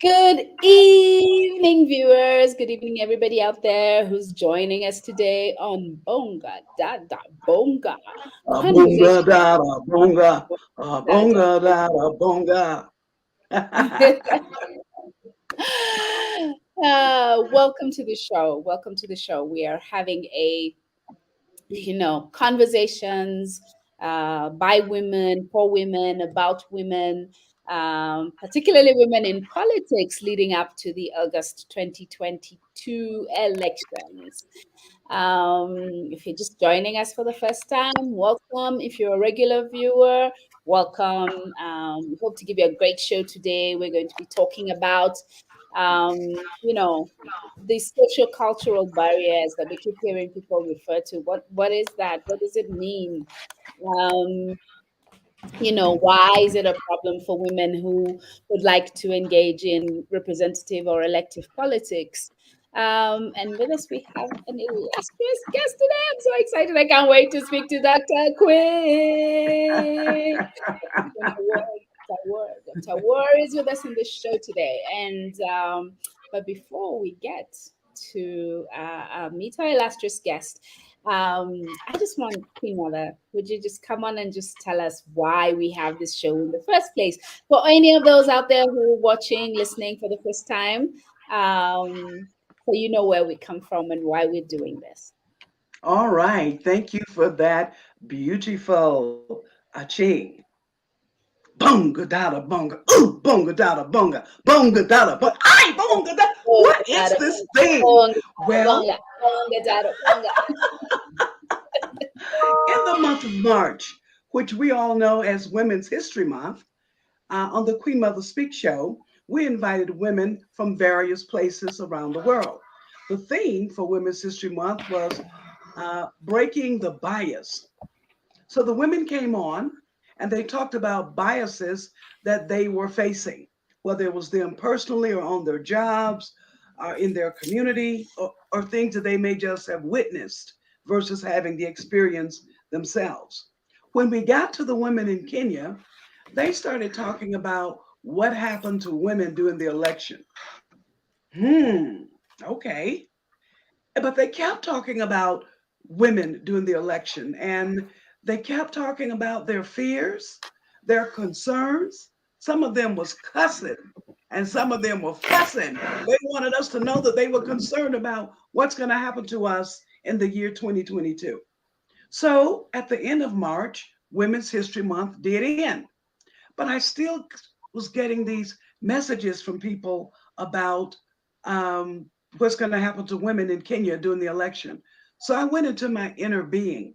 Good evening, viewers. Good evening, everybody out there who's joining us today on Bonga Dada Bonga Bonga Conversation. dada bonga, Dada. bonga dada bonga. Welcome to the show. Welcome to the show. We are having conversations by women, for women, about women, particularly women in politics leading up to the August 2022 elections. If you're just joining us for the first time, welcome. If you're a regular viewer, welcome. We hope to give you a great show today. We're going to be talking about, um, you know, the social cultural barriers that we keep hearing people refer to. What is that? What does it mean? Um, why is it a problem for women who would like to engage in representative or elective politics? And with us, we have an illustrious guest today. I'm so excited. I can't wait to speak to Dr. Quinn. Dr. War is with us in the show today. But before we get to meet our illustrious guest, I just want Queen Mother, would you just come on and just tell us why we have this show in the first place? For any of those out there who are watching, listening for the first time, so you know where we come from and why we're doing this. All right, thank you for that beautiful aching. Bonga dada bonga, ooh, bonga dada bonga, bonga dada bonga, ay, bonga dada. What is this thing? Bonga, Well, bonga, bonga, dada, bonga. in the month of March, which we all know as Women's History Month, on the Queen Mother Speak show, we invited women from various places around the world. The theme for Women's History Month was breaking the bias. So the women came on and they talked about biases that they were facing, whether it was them personally or on their jobs, in their community, or things that they may just have witnessed versus having the experience themselves. When we got to the women in Kenya, they started talking about what happened to women during the election. Hmm, okay. But they kept talking about women during the election and they kept talking about their fears, their concerns. Some of them was cussing and some of them were fussing. They wanted us to know that they were concerned about what's going to happen to us in the year 2022. So at the end of March, Women's History Month did end. But I still was getting these messages from people about what's going to happen to women in Kenya during the election. So I went into my inner being,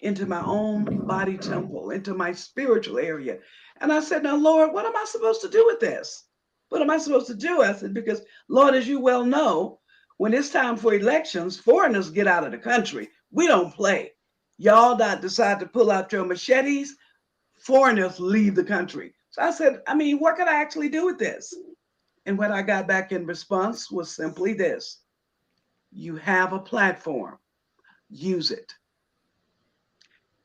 into my own body temple, into my spiritual area. And I said, now, Lord, what am I supposed to do with this? What am I supposed to do? I said, because, Lord, as you well know, when it's time for elections, foreigners get out of the country. We don't play. Y'all not decide to pull out your machetes, foreigners leave the country. So I said, I mean, what can I actually do with this? And what I got back in response was simply this: you have a platform, use it.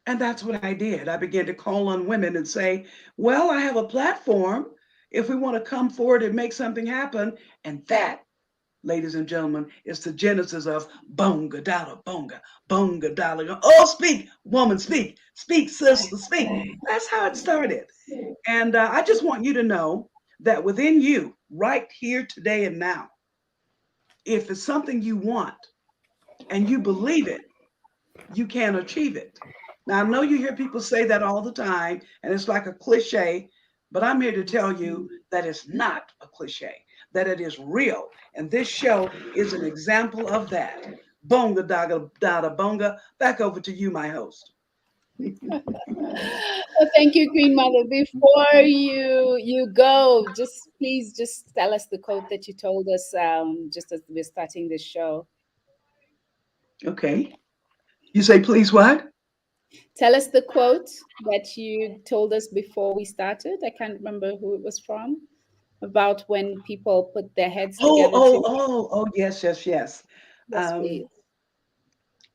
And that's what I did. I began to call on women and say, well, I have a platform. If we want to come forward and make something happen, and that, ladies and gentlemen, is the genesis of bonga dada bonga, bonga dada. Oh, speak, woman, speak, sister, speak. That's how it started. And I just want you to know that within you, right here, today, and now, if it's something you want and you believe it, you can achieve it. Now, I know you hear people say that all the time, and it's like a cliche, but I'm here to tell you that it's not a cliche, that it is real. And this show is an example of that. Bonga daga dada bonga. Back over to you, my host. Well, thank you, Queen Mother. Before you go, just please just tell us the quote that you told us just as we're starting this show. Okay. You say, please, what? Tell us the quote that you told us before we started. I can't remember who it was from, about when people put their heads Oh, together oh, to. oh, oh, yes, yes, yes. Yes, Um, please.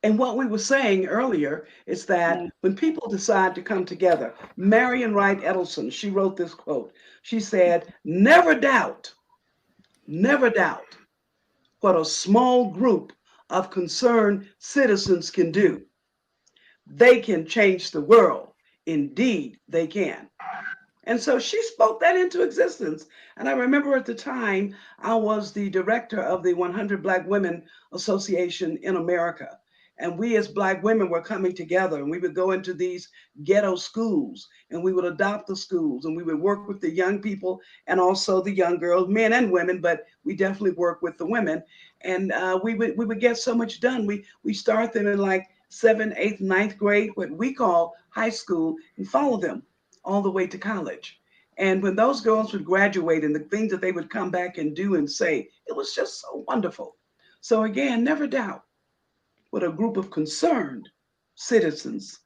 And what we were saying earlier is that Yeah. when people decide to come together, Marion Wright Edelson, she wrote this quote. She said, never doubt what a small group of concerned citizens can do. They can change the world. Indeed, they can. And so she spoke that into existence. And I remember at the time, I was the director of the 100 Black Women Association in America. And we as Black women were coming together, and we would go into these ghetto schools, and we would adopt the schools, and we would work with the young people and also the young girls, men and women, but we definitely work with the women. And we would get so much done. We start them in like seventh, eighth, ninth grade, what we call high school, and follow them all the way to college. And when those girls would graduate and the things that they would come back and do and say, it was just so wonderful. So, again, never doubt what a group of concerned citizens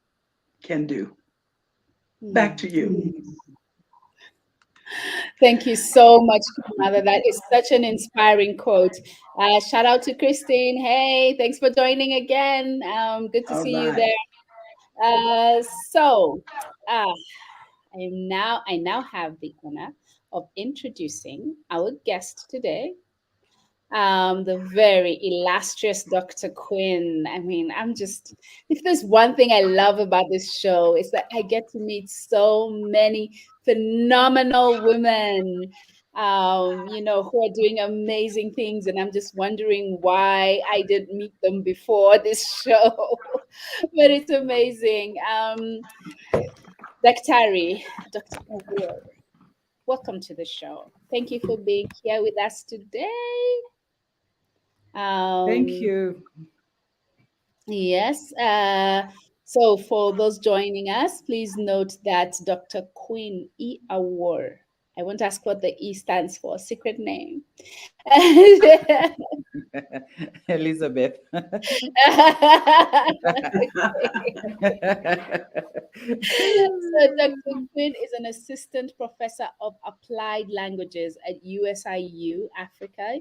can do. Back Mm. to you. Thank you so much, Mother. That is such an inspiring quote. Shout out to Christine. Hey, thanks for joining again. Good to All see you right. there. So, uh, I now have the honor of introducing our guest today, the very illustrious Dr. Quinn. I mean, if there's one thing I love about this show, is that I get to meet so many phenomenal women, who are doing amazing things. And I'm just wondering why I didn't meet them before this show. But it's amazing. Dr. Awar, welcome to the show. Thank you for being here with us today. Thank Um, you. yes. So for those joining us, please note that Dr. QUINN E. Awar. I won't ask what the E stands for, secret name. Elizabeth. So Dr. Quinn is an assistant professor of applied languages at USIU Africa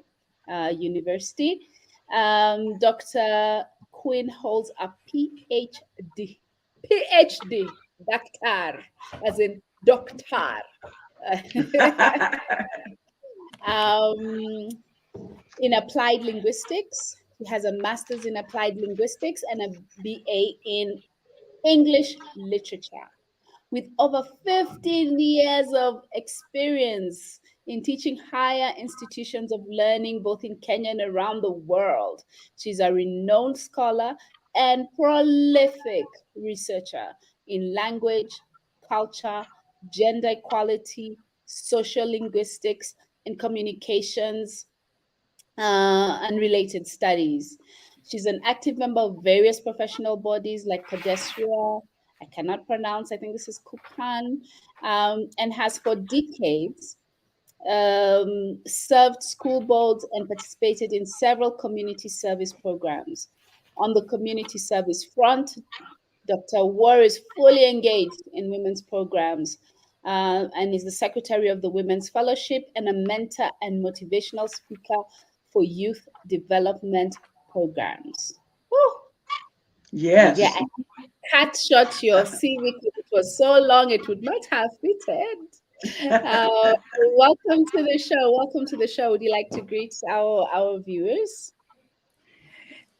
University. Dr. Quinn holds a PhD, doctor, as in doctor. um, in applied linguistics. He has a master's in applied linguistics and a BA in English literature, with over 15 years of experience in teaching higher institutions of learning, both in Kenya and around the world. She's a renowned scholar and prolific researcher in language, culture, gender equality, social linguistics, and communications and related studies. She's an active member of various professional bodies like Cadestria, I cannot pronounce, I think this is Kukan, and has for decades served school boards and participated in several community service programs. On the community service front, Dr. War is fully engaged in women's programs and is the secretary of the Women's Fellowship and a mentor and motivational speaker for youth development programs. Whew. Yeah, Yes. I cut short your CV because it was so long it would not have fitted. Welcome to the show. Welcome to the show. Would you like to greet our viewers?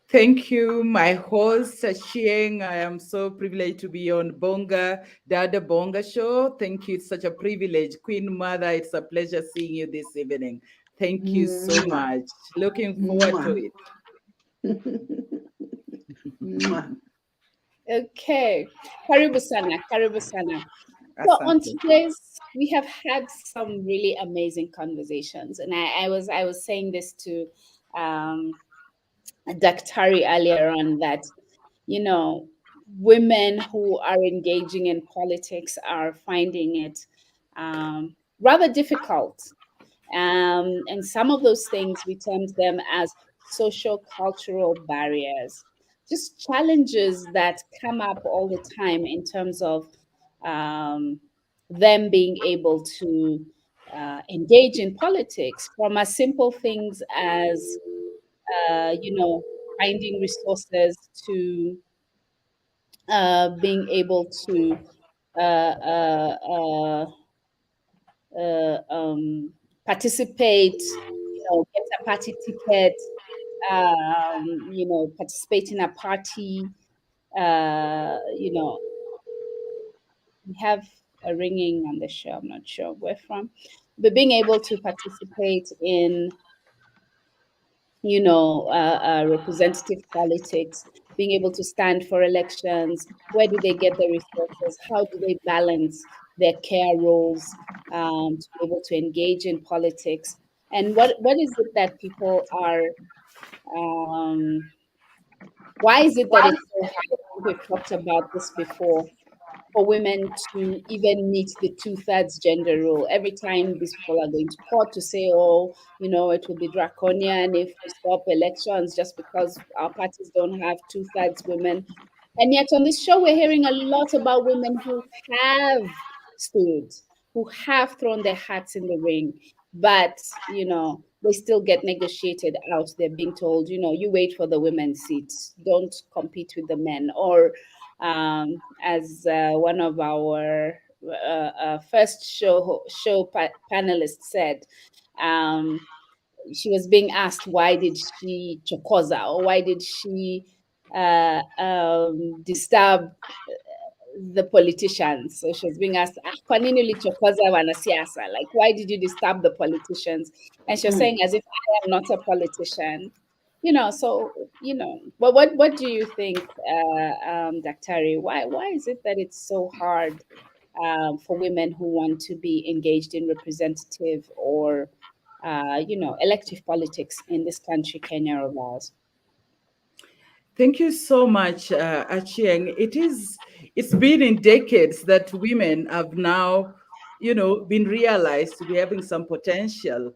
Thank you, my host, Chieng. I am so privileged to be on Bonga Dada Bonga show. Thank you. It's such a privilege. Queen Mother, it's a pleasure seeing you this evening. Thank you so Mwah. much. Looking forward to Mwah. it. Mwah. Okay. Karibu sana. Karibu sana. So on Asante. today's, we have had some really amazing conversations, and I was saying this to um, Daktari earlier on that women who are engaging in politics are finding it rather difficult, and some of those things we termed them as social cultural barriers, just challenges that come up all the time in terms of um, them being able to engage in politics, from as simple things as, uh, you know, finding resources to being able to uh, uh, uh, participate, get a party ticket, participate in a party. We have a ringing on the show. I'm not sure where from, but being able to participate in representative politics, being able to stand for elections. Where do they get the resources? How do they balance their care roles to be able to engage in politics? And what is it that people are, why is it that it's so hard? We've talked about this before, for women to even meet the two-thirds gender rule. Every time these people are going to court to say, oh, it will be draconian if we stop elections just because our parties don't have two-thirds women. And yet on this show, we're hearing a lot about women who have stood, who have thrown their hats in the ring, but, they still get negotiated out. They're being told, you wait for the women's seats, don't compete with the men. Or as one of our first panelists said, she was being asked why did she chokoza, or why did she disturb the politicians. So she was being asked, kwa nini ulichokoza wanasiasa? Like, why did you disturb the politicians? And she was saying, as if I am not a politician. But what do you think, Daktari? Why is it that it's so hard for women who want to be engaged in representative or elective politics in this country, Kenya, of ours? Thank you so much, Achieng. It's been in decades that women have now, been realized to be having some potential.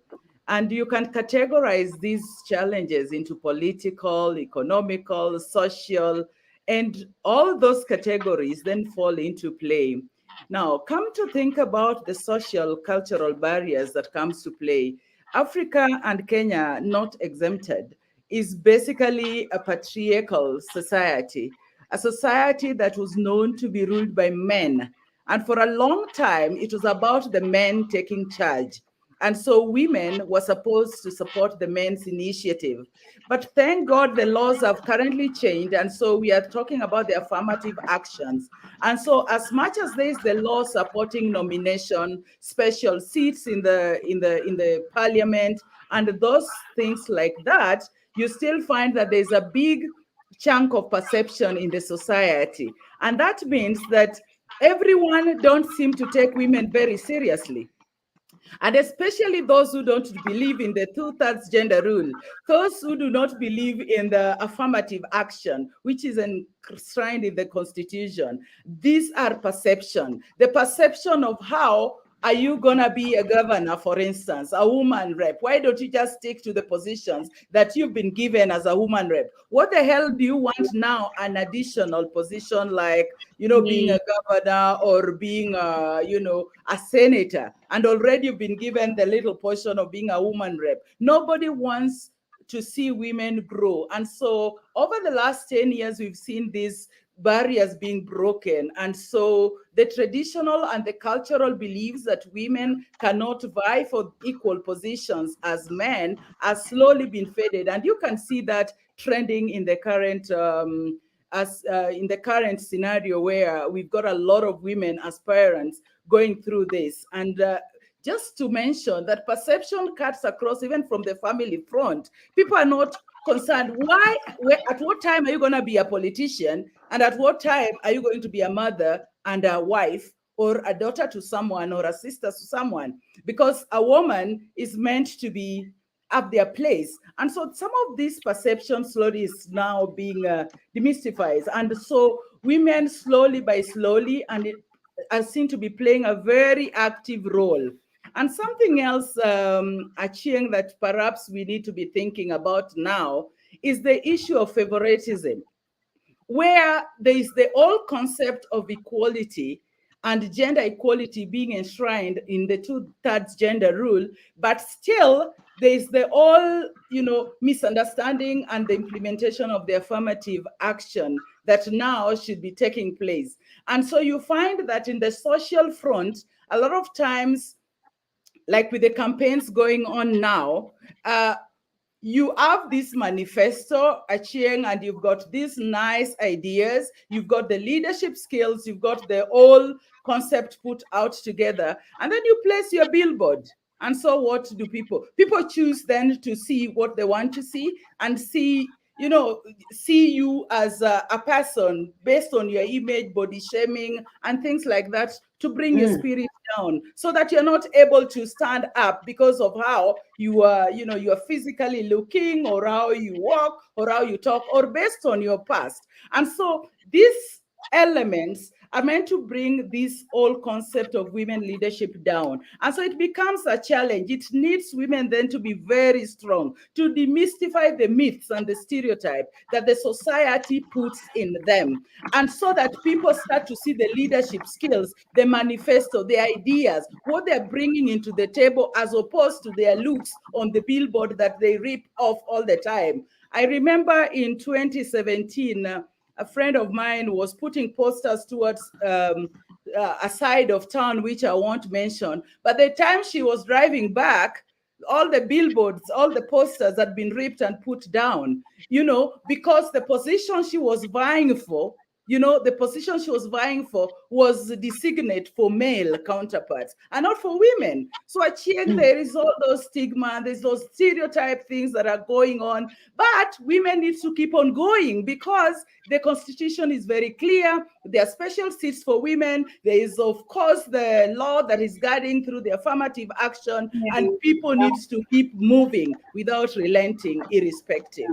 And you can categorize these challenges into political, economical, social, and all those categories then fall into play. Now, come to think about the social, cultural barriers that comes to play. Africa and Kenya not exempted is basically a patriarchal society, a society that was known to be ruled by men. And for a long time, it was about the men taking charge. And so women were supposed to support the men's initiative. But thank God the laws have currently changed. And so we are talking about the affirmative actions. And so as much as there is the law supporting nomination, special seats in the parliament, and those things like that, you still find that there's a big chunk of perception in the society. And that means that everyone don't seem to take women very seriously. And especially those who don't believe in the two-thirds gender rule, those who do not believe in the affirmative action, which is enshrined in the Constitution. These are perception. The perception of how are you going to be a governor, for instance, a woman rep? Why don't you just stick to the positions that you've been given as a woman rep? What the hell do you want now, an additional position like, being a governor or being, a senator? And already you've been given the little portion of being a woman rep. Nobody wants to see women grow. And so over the last 10 years, we've seen these barriers being broken. And so the traditional and the cultural beliefs that women cannot vie for equal positions as men are slowly being faded. And you can see that trending in the current in the current scenario where we've got a lot of women aspirants going through this. And just to mention that perception cuts across even from the family front. People are not concerned. At what time are you going to be a politician? And at what time are you going to be a mother and a wife or a daughter to someone or a sister to someone? Because a woman is meant to be at their place. And so some of this perception slowly is now being demystified. And so women slowly by slowly are seen to be playing a very active role. And something else, Achieng, that perhaps we need to be thinking about now is the issue of favoritism, where there is the old concept of equality and gender equality being enshrined in the two-thirds gender rule, but still there is the all, misunderstanding and the implementation of the affirmative action that now should be taking place. And so you find that in the social front, a lot of times, like with the campaigns going on now, you have this manifesto, Achieng, and you've got these nice ideas, you've got the leadership skills, you've got the whole concept put out together, and then you place your billboard. And so what do people choose then to see what they want to see, and see you as a person based on your image, body shaming and things like that, to bring your spirit down, so that you're not able to stand up because of how you are, you are physically looking, or how you walk, or how you talk, or based on your past. And so these elements are meant to bring this whole concept of women leadership down. And so it becomes a challenge. It needs women then to be very strong, to demystify the myths and the stereotype that the society puts in them. And so that people start to see the leadership skills, the manifesto, the ideas, what they're bringing into the table, as opposed to their looks on the billboard that they rip off all the time. I remember in 2017, a friend of mine was putting posters towards a side of town, which I won't mention. But the time she was driving back, all the billboards, all the posters had been ripped and put down, because the position she was vying for, was designate for male counterparts and not for women. So there is all those stigma, there's those stereotype things that are going on, but women need to keep on going, because the constitution is very clear. There are special seats for women. There is, of course, the law that is guiding through the affirmative action, and people need to keep moving without relenting, irrespective.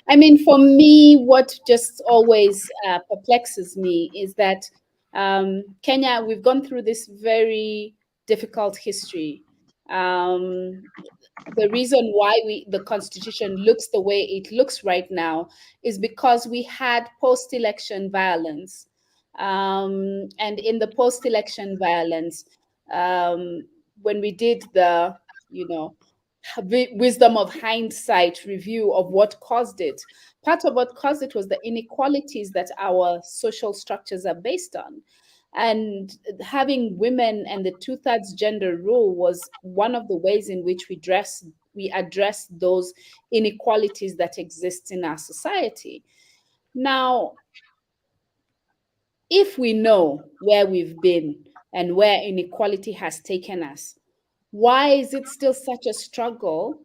I mean, for me, what just always perplexes me is that Kenya, we've gone through this very difficult history. The reason why the constitution looks the way it looks right now is because we had post-election violence. And in the post-election violence, when we did the, wisdom of hindsight review of what caused it, part of what caused it was the inequalities that our social structures are based on. And having women and the 2/3 gender rule was one of the ways in which we address those inequalities that exist in our society. Now, if we know where we've been and where inequality has taken us, why is it still such a struggle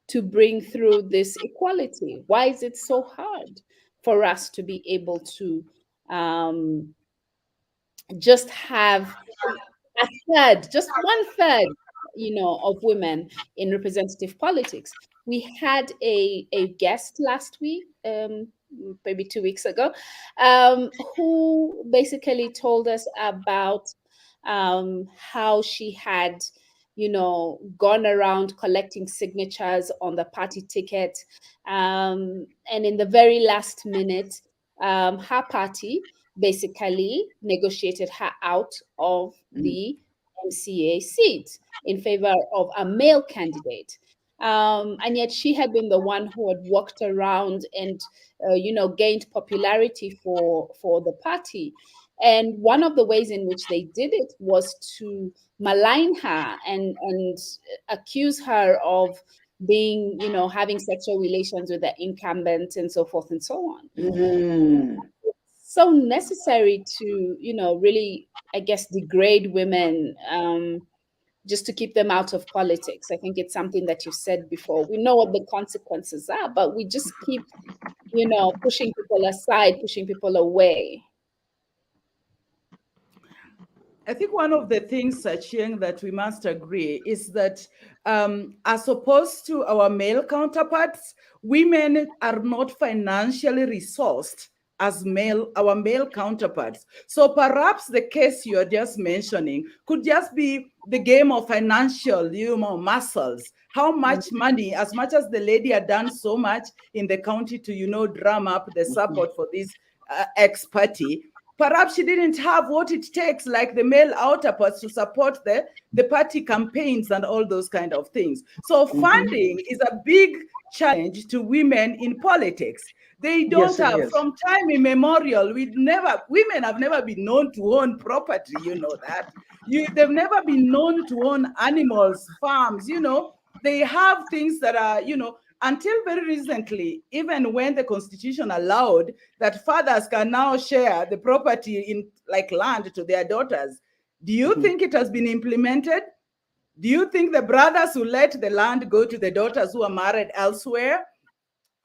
to bring through this equality? Why is it so hard for us to be able to just have a third, just 1/3, of women in representative politics? We had a guest last week, maybe 2 weeks ago, who basically told us about how she had gone around collecting signatures on the party ticket, and in the very last minute, her party basically negotiated her out of the MCA seat in favor of a male candidate. And yet she had been the one who had walked around and gained popularity for the party. And one of the ways in which they did it was to malign her and accuse her of being, having sexual relations with the incumbent and so forth and so on. So necessary to, really, I guess, degrade women just to keep them out of politics. I think it's something that you've said before. We know what the consequences are, but we just keep, pushing people aside, pushing people away. I think one of the things, Chieng, that we must agree is that as opposed to our male counterparts, women are not financially resourced as our male counterparts. So perhaps the case you're just mentioning could just be the game of financial, muscles. How much money, as much as the lady had done so much in the county to, drum up the support for this ex-party, perhaps she didn't have what it takes, like the male counterparts, to support the party campaigns and all those kind of things. So funding is a big challenge to women in politics. They don't Yes, it have, is. from time immemorial, women have never been known to own property, you know that. They've never been known to own animals, farms, you know. They have things that are, you know, until very recently, even when the constitution allowed that fathers can now share the property in like land to their daughters. Do you think it has been implemented? Do you think the brothers who let the land go to the daughters who are married elsewhere?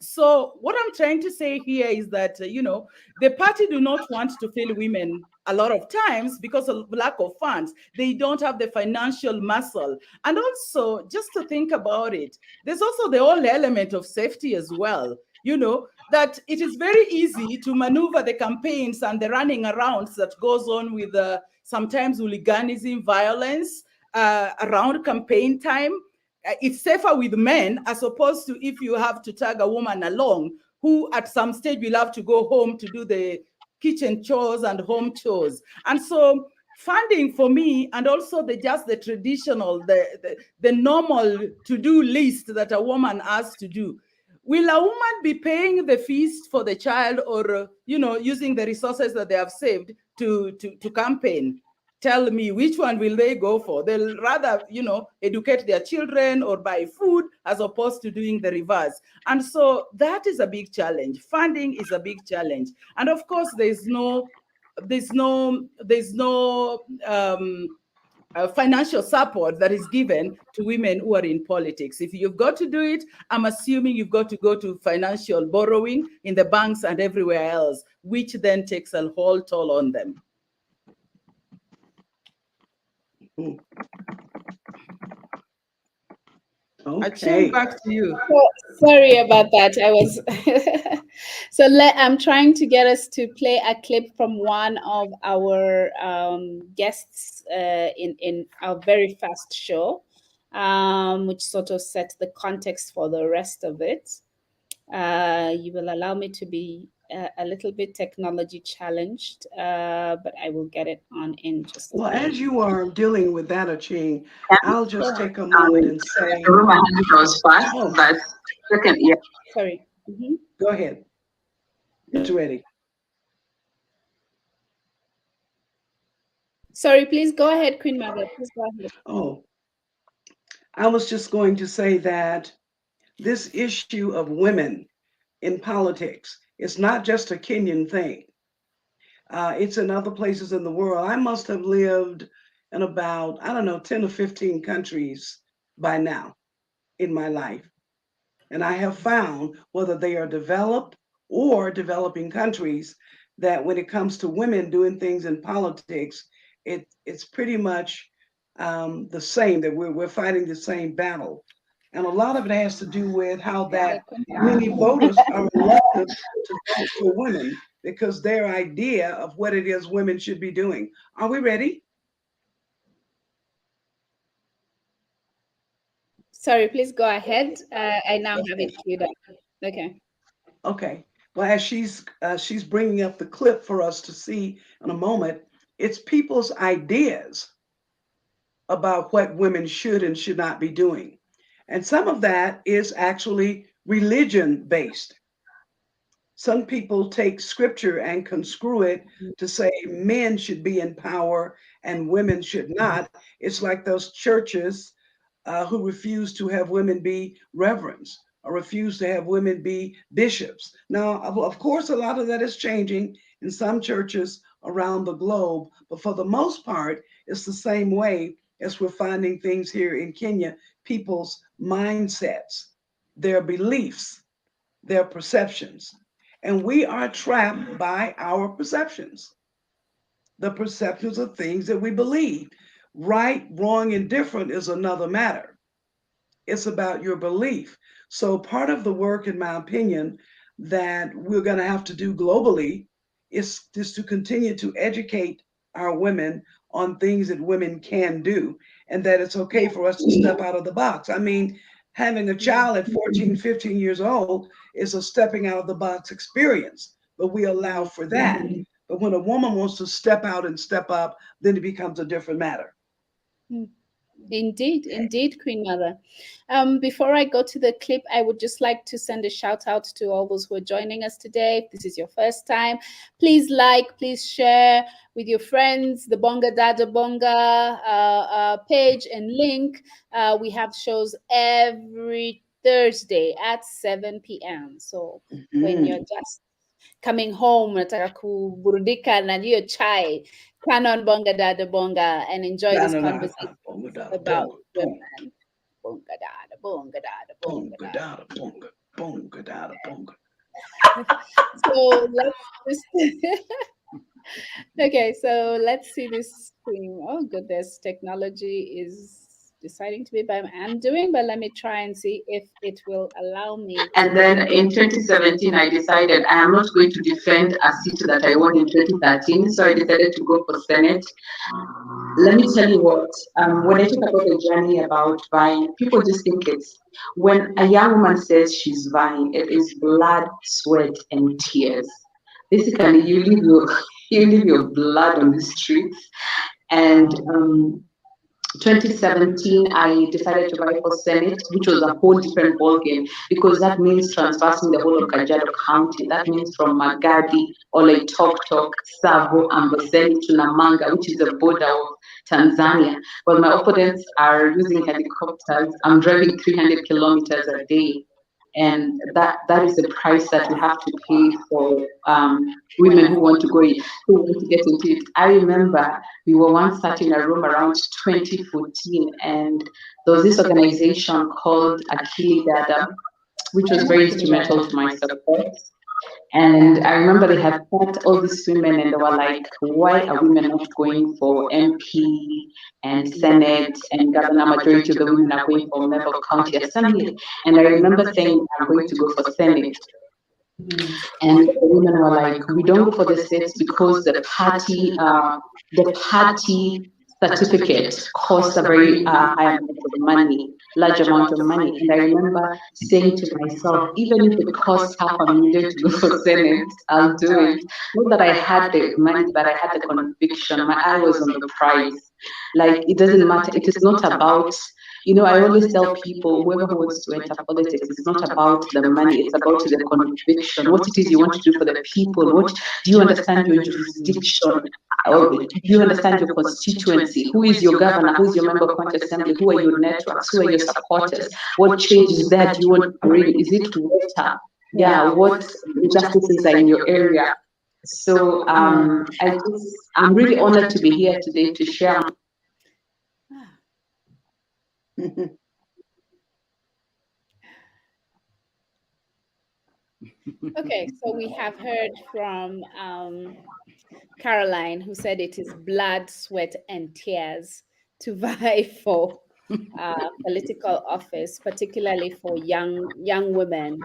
So what I'm trying to say here is that, you know, the party do not want to fail women a lot of times because of lack of funds. They don't have the financial muscle. And also, just to think about it, there's also the whole element of safety as well. You know, that it is very easy to maneuver the campaigns and the running arounds that goes on with sometimes hooliganism, violence around campaign time. It's safer with men as opposed to if you have to tag a woman along who at some stage will have to go home to do the kitchen chores and home chores. And so funding for me, and also the traditional, the normal to-do list that a woman has to do. Will a woman be paying the fees for the child, or you know, using the resources that they have saved to campaign? Tell me, which one will they go for? They'll rather, you know, educate their children or buy food as opposed to doing the reverse. And so that is a big challenge. Funding is a big challenge. And of course, there's no financial support that is given to women who are in politics. If you've got to do it, I'm assuming you've got to go to financial borrowing in the banks and everywhere else, which then takes a whole toll on them. Okay. Back to you. Sorry about that. I was I'm trying to get us to play a clip from one of our guests in our very first show, which sort of sets the context for the rest of it. You will allow me to be a little bit technology challenged, but I will get it on in just a Well, minute. as you are dealing with that, Aching, I'll just take a moment and say. The room behind goes fast, but second, yeah. Sorry. Go ahead. It's ready. Sorry, please go ahead, Queen Mother. Please go ahead. Oh, I was just going to say that this issue of women in politics is not just a Kenyan thing. It's in other places in the world. I must have lived in about, I don't know, 10 or 15 countries by now in my life. And I have found, whether they are developed or developing countries, that when it comes to women doing things in politics, it's pretty much the same, that we're fighting the same battle. And a lot of it has to do with how that many voters are reluctant to vote for women because their idea of what it is women should be doing. Are we ready? Sorry, please go ahead. I now have it queued up. Okay. Okay. Well, as she's bringing up the clip for us to see in a moment, it's people's ideas about what women should and should not be doing. And some of that is actually religion based. Some people take scripture and conscrew it to say men should be in power and women should not. It's like those churches who refuse to have women be reverends or refuse to have women be bishops. Now, of course, a lot of that is changing in some churches around the globe, but for the most part, it's the same way as we're finding things here in Kenya, people's mindsets, their beliefs, their perceptions. And we are trapped by our perceptions, the perceptions of things that we believe. Right, wrong, and different is another matter. It's about your belief. So part of the work, in my opinion, that we're going to have to do globally is to continue to educate our women on things that women can do, and that it's okay for us to step out of the box. I mean, having a child at 14, 15 years old is a stepping out of the box experience, but we allow for that. But when a woman wants to step out and step up, then it becomes a different matter. Indeed, Queen Mother. Before I go to the clip, I would just like to send a shout out to all those who are joining us today. If this is your first time, please like, please share with your friends the BongaDadaBonga page and link. We have shows every Thursday at 7 p.m. So when you're just coming home, nataka kuburudika na hiyo chai, turn on BongaDadaBonga and enjoy this conversation about women. BongaDadaBonga. So let's okay, so let's see this thing. Oh goodness, technology is deciding to be by undoing, but let me try and see if it will allow me. And then in 2017, I decided I am not going to defend a seat that I won in 2013, so I decided to go for Senate. Let me tell you what, when I talk about the journey about vying, people just think it's, when a young woman says she's vying, it is blood, sweat, and tears. Basically, you leave your blood on the streets. And 2017, I decided to vie for Senate, which was a whole different ballgame, because that means transversing the whole of Kajiado County. That means from Magadi, Oloitoktok, Savo, Amboseli to Namanga, which is the border of Tanzania. Well, my opponents are using helicopters. I'm driving 300 kilometers a day. And that is the price that we have to pay for women who want to get into it. I remember we were once sat in a room around 2014, and there was this organization called Dada, which was very instrumental to my support. And I remember they had sat all these women and they were like, why are women not going for MP and Senate and governor? Majority of the women are going for member of county assembly. And I remember saying, I'm going to go for Senate. And the women were like, we don't go for the states because the party certificate costs a very high amount of money, large amount of money. And I remember saying to myself, even if it costs $500,000 to go for Senate, I'll do it. Not that I had the money, but I had the conviction. My eye was on the prize. Like, it doesn't matter. It is not about, I always tell people, whoever who wants to enter politics, it's not about the money, it's about the conviction, what it is you want to do for the people. What do you understand your jurisdiction? Or do you understand your constituency? Who is your governor? Who is your member of county assembly? Who are your networks? Who are your supporters? What change is there do you want to bring? Is it water? Yeah, what injustices are in your area? So I'm really honored to be here today to share. Okay, so we have heard from Caroline, who said it is blood, sweat, and tears to vie for political office, particularly for young women.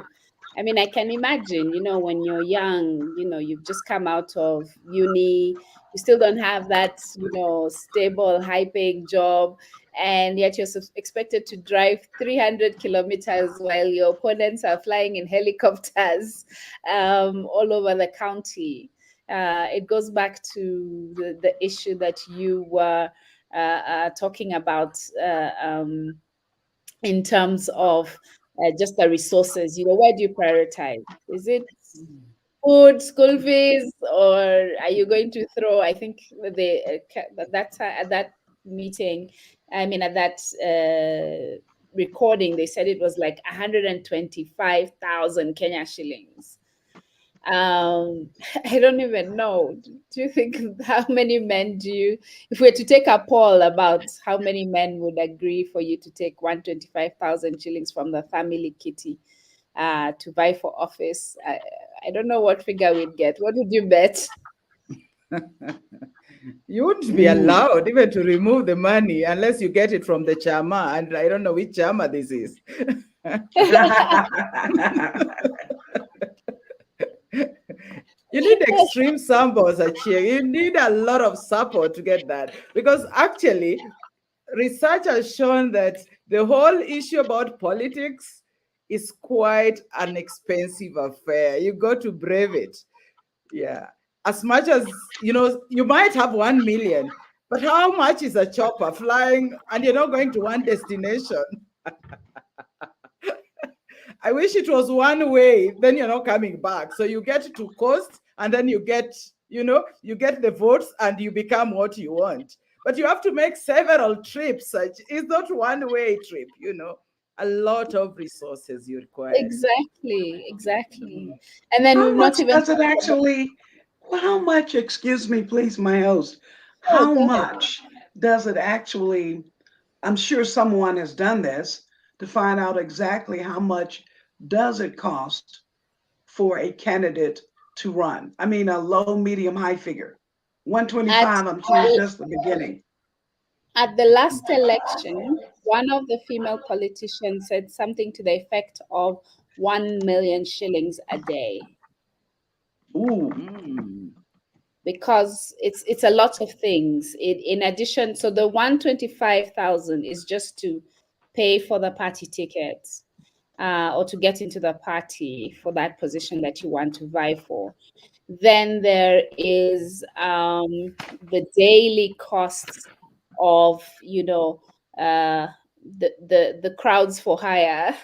I mean, I can imagine, when you're young, you've just come out of uni, you still don't have that, stable, high-paying job, and yet you're expected to drive 300 kilometers while your opponents are flying in helicopters all over the county. It goes back to the issue that you were talking about in terms of just the resources. Where do you prioritize? Is it food, school fees, or are you going to throw? I think at that meeting, at that recording, they said it was like 125,000 Kenya shillings. I don't even know. Do you think how many men if we were to take a poll about how many men would agree for you to take 125,000 shillings from the family kitty to vie for office? I don't know what figure we'd get. What would you bet? You wouldn't be allowed even to remove the money unless you get it from the chama, and I don't know which chama this is. You need extreme samples, actually. You need a lot of support to get that. Because actually, research has shown that the whole issue about politics is quite an expensive affair. You got to brave it. Yeah. as much as, you might have 1 million, but how much is a chopper flying and you're not going to one destination? I wish it was one way, then you're not coming back. So you get to coast and then you get the votes and you become what you want. But you have to make several trips. It's not one way trip, a lot of resources you require. Exactly. And then How we've much not even does it actually, well, how much, excuse me, please, my host, how go ahead. much does it actually, I'm sure someone has done this to find out exactly how much does it cost for a candidate to run? I mean, a low, medium, high figure. At 125, I'm sure, is just the beginning. At the last election, one of the female politicians said something to the effect of 1 million shillings a day, Ooh. because it's a lot of things. In addition, so the 125,000 is just to pay for the party tickets, or to get into the party for that position that you want to vie for. Then there is the daily costs of the crowds for hire,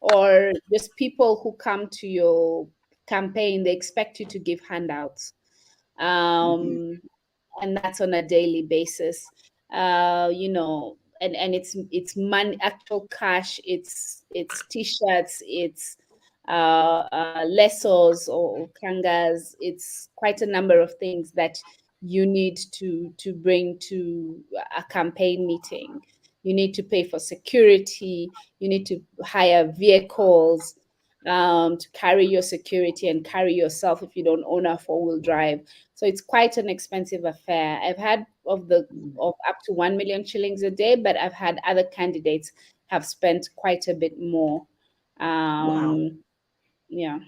or just people who come to your campaign. They expect you to give handouts, and that's on a daily basis. And it's money, actual cash. It's t-shirts, it's lesos or kangas. It's quite a number of things that you need to bring to a campaign meeting. You need to pay for security. You need to hire vehicles to carry your security and carry yourself if you don't own a four-wheel drive. So it's quite an expensive affair. I've had of up to 1 million shillings a day, but I've had other candidates have spent quite a bit more. Wow. Yeah.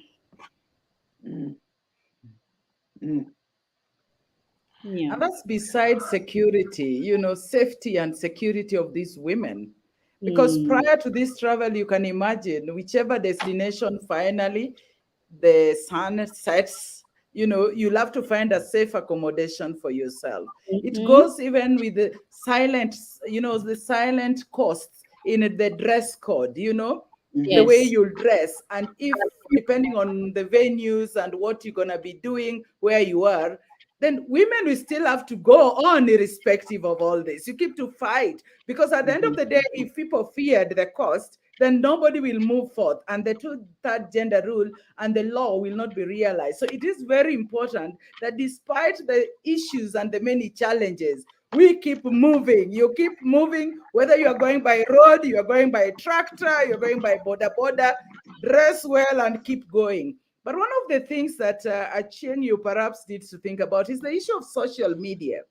Mm. Mm. Yeah. And that's besides security, safety and security of these women. Because prior to this travel, you can imagine whichever destination finally the sun sets, you'll have to find a safe accommodation for yourself. It goes even with the silent costs in the dress code, the way you'll dress. And if, depending on the venues and what you're going to be doing, where you are, then women will still have to go on irrespective of all this. You keep to fight, because at the end of the day, if people feared the cost, then nobody will move forth, and the two-third gender rule and the law will not be realized. So it is very important that despite the issues and the many challenges, we keep moving. You keep moving, whether you are going by road, you are going by tractor, you're going by border, dress well and keep going. But one of the things that you perhaps needs to think about is the issue of social media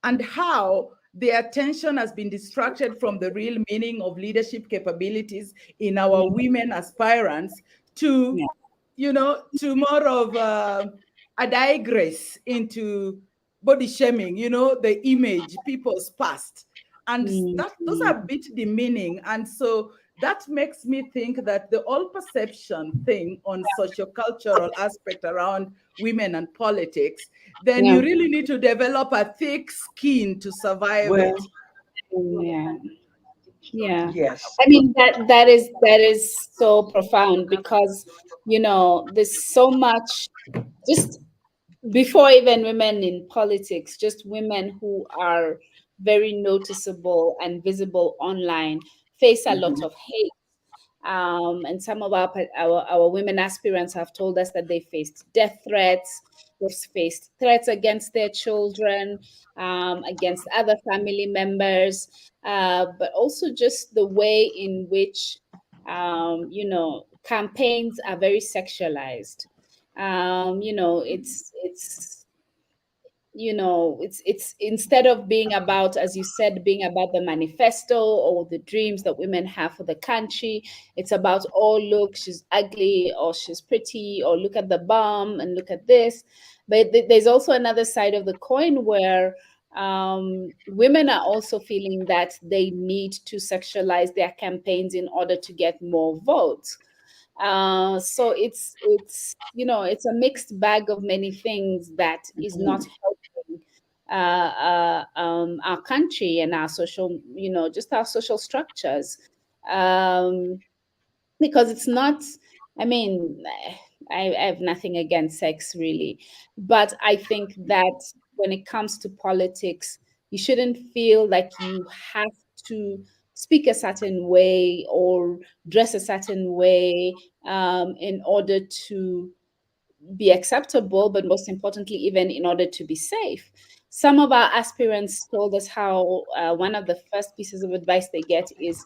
and how the attention has been distracted from the real meaning of leadership capabilities in our women aspirants to, to more of a digress into body shaming, the image, people's past. And those are a bit demeaning. And so that makes me think that the all perception thing on sociocultural aspect around women and politics, then you really need to develop a thick skin to survive it. Yes. I mean, that is so profound, because there's so much, just before even women in politics, just women who are very noticeable and visible online face a lot of hate. And some of our women aspirants have told us that they faced death threats, they've faced threats against their children, against other family members, but also just the way in which campaigns are very sexualized. It's instead of being about, as you said, being about the manifesto or the dreams that women have for the country. It's about, oh, look, she's ugly, or she's pretty, or look at the bum and look at this. But there's also another side of the coin where women are also feeling that they need to sexualize their campaigns in order to get more votes. So it's it's a mixed bag of many things that is not helping our country and our social, just our social structures. Um, because it's not, I mean, I have nothing against sex really, but I think that when it comes to politics, you shouldn't feel like you have to speak a certain way or dress a certain way in order to be acceptable, but most importantly, even in order to be safe. Some of our aspirants told us how one of the first pieces of advice they get is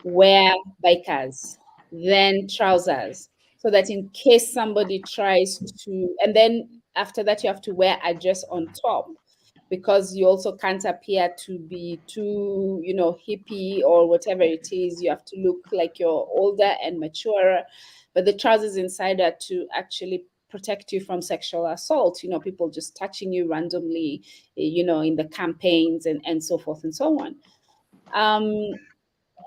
wear bikers, then trousers, so that in case somebody tries to, and then after that, you have to wear a dress on top because you also can't appear to be too, hippie or whatever it is. You have to look like you're older and mature, but the trousers inside are to actually protect you from sexual assault, people just touching you randomly, in the campaigns and so forth and so on.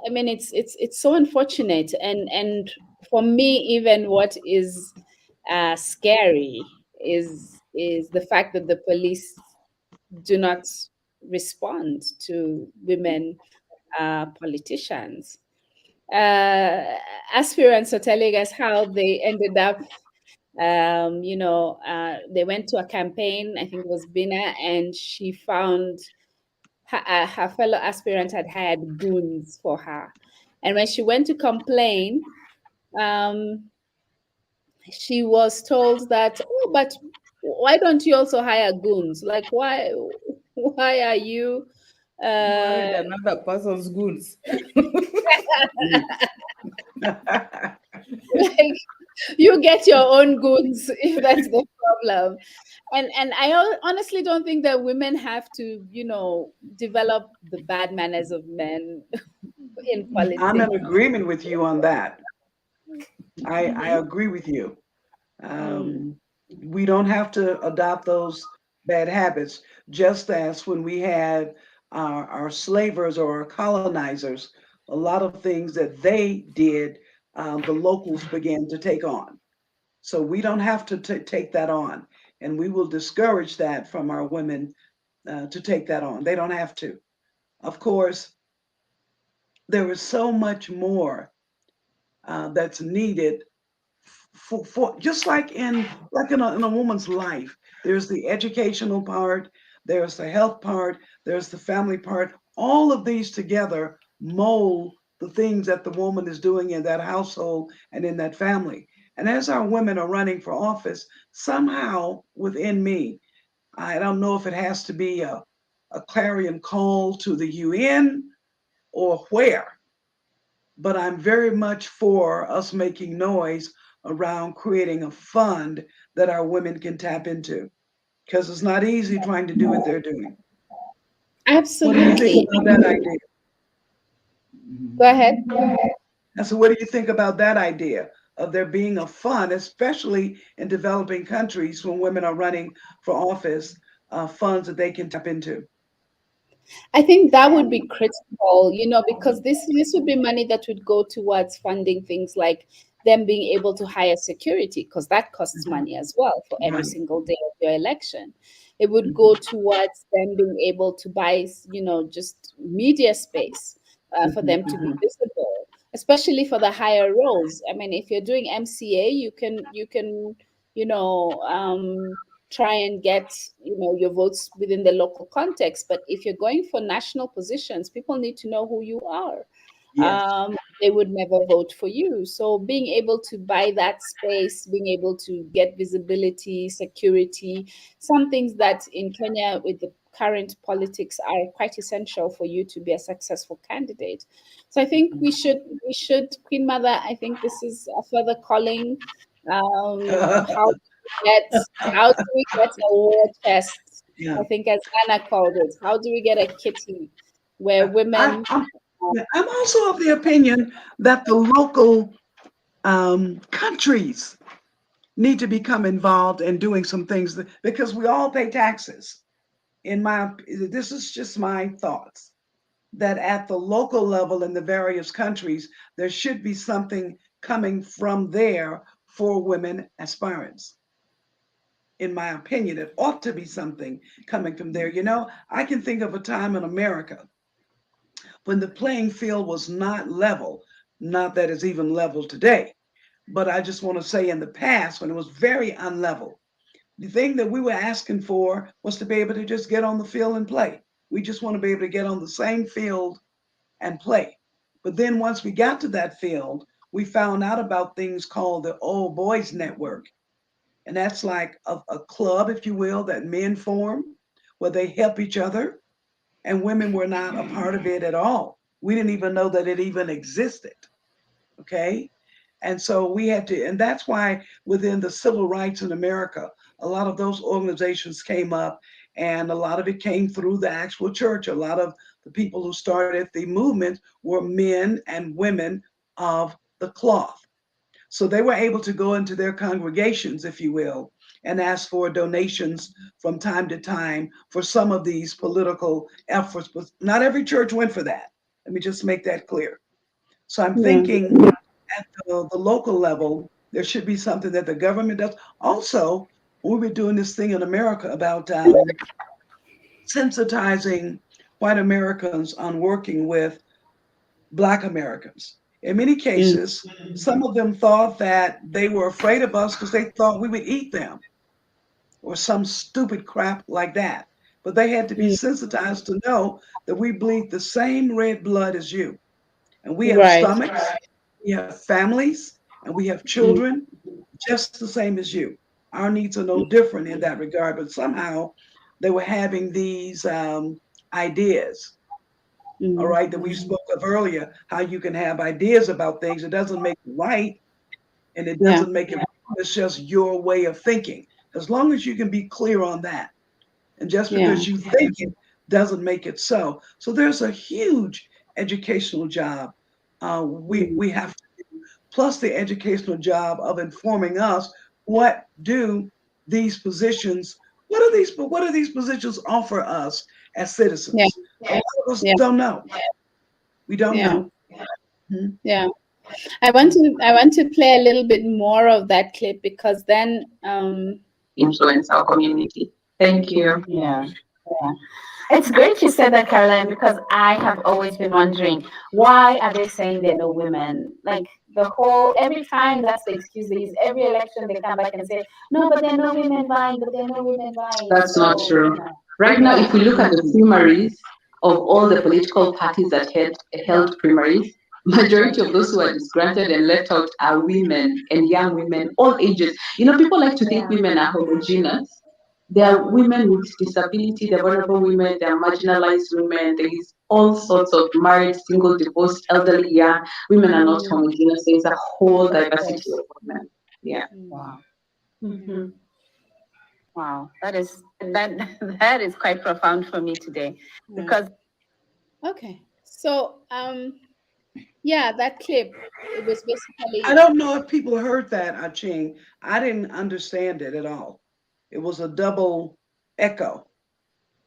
I mean, it's so unfortunate, and for me, even what is scary is the fact that the police do not respond to women politicians. Uh, Aspirants are telling us how they ended up, they went to a campaign, I think it was Bina, and she found her fellow aspirant had hired goons for her. And when she went to complain, um, she was told that, oh, but why don't you also hire goons? Like, why are you You hired uh, another person's goods. like you get your own goons if that's the problem. And I honestly don't think that women have to, develop the bad manners of men in I'm politics. in agreement with you on that. I Mhm. agree with you. Mm. Um, we don't have to adopt those bad habits, just as when we had our slavers or our colonizers, a lot of things that they did, the locals began to take on. So we don't have to take that on, and we will discourage that from our women to take that on. They don't have to. Of course, there is so much more that's needed for just like in a woman's life. There's the educational part, there's the health part, there's the family part. All of these together mold the things that the woman is doing in that household and in that family. And as our women are running for office, somehow within me, I don't know if it has to be a clarion call to the UN or where, but I'm very much for us making noise around creating a fund that our women can tap into because it's not easy trying to do what they're doing. What do you think Absolutely. about that idea? Go ahead. And so, what do you think about that idea of there being a fund, especially in developing countries when women are running for office, funds that they can tap into? I think that would be critical, because this would be money that would go towards funding things like them being able to hire security, because that costs Mhm. money as well for every Right. single day of your election. It would go Mhm. towards them being able to buy, just media space for Mhm. them to be Mhm. visible, especially for the higher roles. I mean, if you're doing MCA, you can, you know, try and get your votes within the local context, but if you're going for national positions, people need to know who you are. Yes. They would never vote for you. So being able to buy that space, being able to get visibility, security, some things that in Kenya with the current politics are quite essential for you to be a successful candidate. So I think we should Queen Mother, I think this is a further calling. How get how do we get a war chest? Yeah. I think as Anna called it. How do we get a kitty where I, women I'm, yeah, I'm also of the opinion that the local countries need to become involved in doing some things because we all pay taxes. This is just my thoughts that at the local level in the various countries, there should be something coming from there for women aspirants. In my opinion, it ought to be something coming from there. You know, I can think of a time in America when the playing field was not level, not that it's even level today, but I just want to say in the past when it was very unlevel, the thing that we were asking for was to be able to just get on the field and play. We just want to be able to get on the same field and play. But then once we got to that field, we found out about things called the Old Boys Network. And that's like a club, if you will, that men form where they help each other. And women were not a part of it at all. We didn't even know that it even existed. Okay. And so we had to, and that's why within the civil rights in America, a lot of those organizations came up, and a lot of it came through the actual church. A lot of the people who started the movement were men and women of the cloth. So they were able to go into their congregations, if you will, and ask for donations from time to time for some of these political efforts. But not every church went for that. Let me just make that clear. So I'm thinking at the local level, there should be something that the government does. Also, we were doing this thing in America about sensitizing white Americans on working with Black Americans. In many cases, some of them thought that they were afraid of us because they thought we would eat them or some stupid crap like that. But they had to be sensitized to know that we bleed the same red blood as you. And we have Right. stomachs, we have families, and we have children just the same as you. Our needs are no different in that regard, but somehow they were having these ideas, all right, that we spoke of earlier, how you can have ideas about things. It doesn't make it right, and it Yeah. doesn't make it wrong. It's just your way of thinking. As long as you can be clear on that. And just Yeah. because you think it doesn't make it so. So there's a huge educational job we have to do, plus the educational job of informing us what do these positions, what do these positions offer us as Yeah. citizens? A lot of us Yeah. don't know. We don't Yeah. know. Mhm. Yeah. I want to play a little bit more of that clip because then Influence our community. Thank you. Yeah. Yeah. It's great you said that, Caroline, because I have always been wondering why are they saying there are no women? Like the whole every time that's the excuse they use. Every election they come back and say, no, but there are no women vying, but there are no women vying. That's not So, true. Right now, if we look at the primaries of all the political parties that had held primaries, majority of those who are disgruntled and left out are women and young women, all ages. You know, people like to think women are homogeneous. There are women with disability, there are vulnerable women, there are marginalized women, there is all sorts of married, single, divorced, elderly, young. Women are not homogeneous. There's a whole diversity of women. Yeah. wow. Mhm. Wow. That is quite profound for me today. Because okay. So yeah, that clip, it was I basically don't know if people heard that, Aching. I didn't understand it at all. It was a double echo